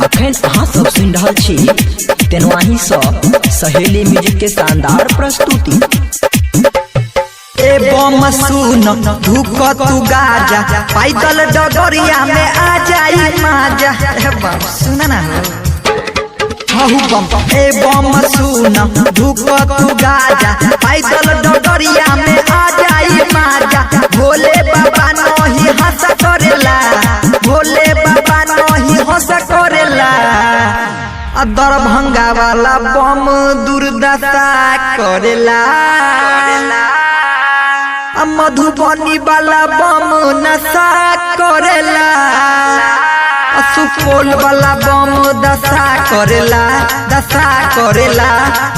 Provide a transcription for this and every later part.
अखन अहाँ सब सुन रहल छी तेनवाही सब सहेली म्यूजिक के शानदार प्रस्तुति। ए बम सुन धुक तू गाजा पैदल डगरिया में आ जाई माजा। ए बम सुन ना हहु बम ए बम सुन धुक तू गाजा पैदल डगरिया में आ जाई माजा। भोले बाबा नहीं हंस करेला, भोले बाबा नहीं हंस करेला। दरभंगा वाला बम दुर्दशा करेला, मधुबनी वाला बम नशा करेला, सुपौल वाला बम दशा करेला, दशा करेला।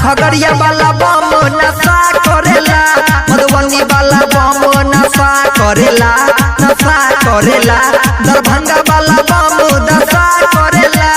खगड़िया वाला बम नशा करेला, मधुबनी वाला बम नशा करेला, नशा करेला। दरभंगा वाला बम दशा करेला।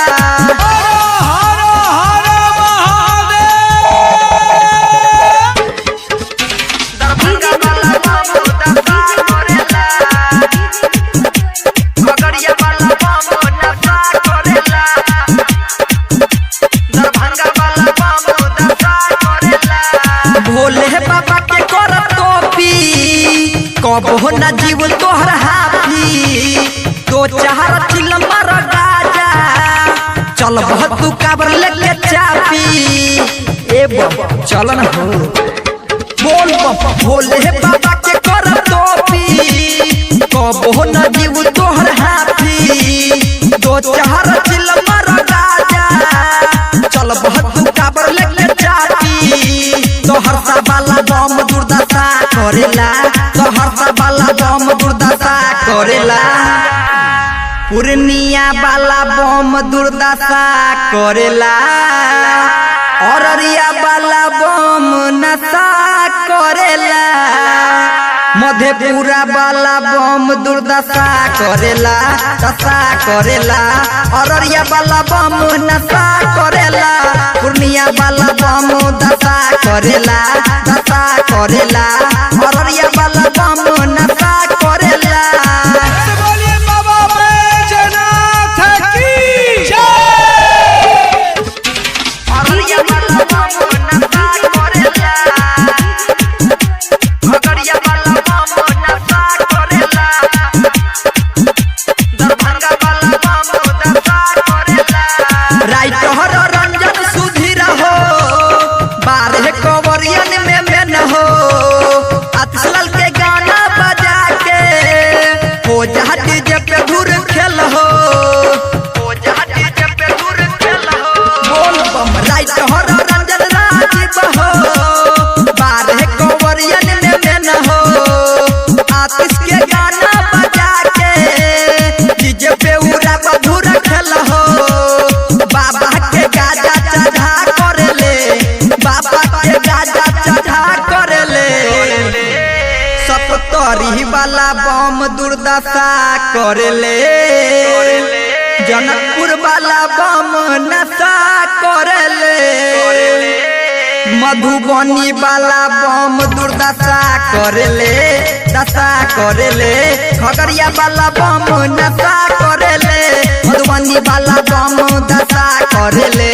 भोले बाबा के कर टोपी कबो न जीव तोहर हाथी। तो चाहर चिलमर गाजा चल तू काबर लेके चापी। ए बम चल न हो बोल बम। भोले बाबा के कर टोपी कबो न जीव तोहर हाथी। तो चाहर चिलमर गाजा चल तू काबर लेके चापी। सहरसा वाला बम दुर्दशा करेला, सहरसा वाला बम दुर्दशा करेला। पूर्णिया वाला बम दुर्दशा करेला, अररिया वाला बम नशा करेला। मधेपुरा वाला बम दुर्दशा करेला, दशा करेला। अररिया वाला बम नशा करेला, पूर्णिया वाला बम दशा करेला, दशा करेला। अररिया वाला बम नशा करेला। बोलिए बाबा बैजनाथ की जय। अररिया वाला बम नशा करेला, खगड़िया वाला बम नशा करेला, दरभंगा वाला बम दशा करेला। राइटर रंजन सुधीर हो बारह कवरियन में न हो। अतसल के गाना बजा के हो जा डीजे पे धुर खेल हो, हो जा डीजे पे धुर खेल हो। बोल बम राइटर रंजन राजीव हो बारह कवरियन में न हो। आतिश के गाना बजा के डीजे पे उड़ा धुर खेल हो। बाबा के गाजा चढ़ा करेले, बाबा के गाजा चढ़ा करेले। सप्तरी वाला बम दुर्दशा करेले, जनकपुर वाला बम नशा करेले। मधुबनी वाला बम दुर्दशा करेले, दशा करेले। खगड़िया वाला बम नशा करेले, मधुबनी वाला बम दशा करेले,